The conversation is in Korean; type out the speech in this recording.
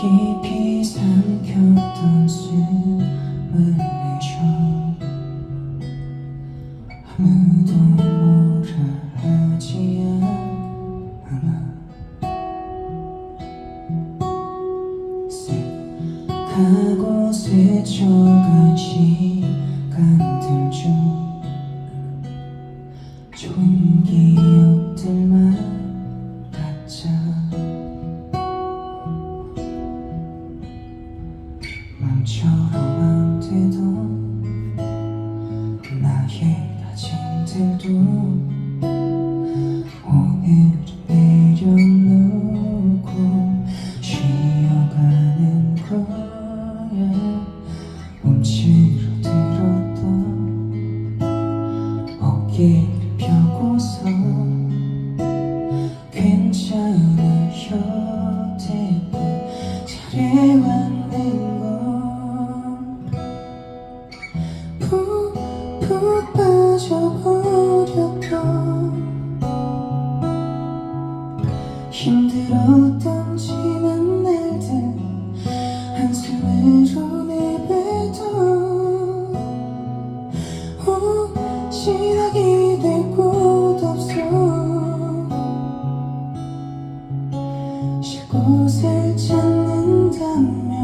깊이 삼켰던 숨을 내쉬어 아무도 뭐라 하지 않아. 가고 스쳐간 시간들 중 좋은 기억들만 갖자. 맘처럼 안 되던 나의 다짐들도 오늘은 내려놓고 쉬어가는 거야. 움츠러들었던 어깨를 펴고서 괜찮아 여태껏 잘해왔는 건 푹푹 빠져버렸던 힘들었던 지난 날들 한숨으로 내뱉어 혹시나 기댈 곳 없어 쉴 곳을 찾는다면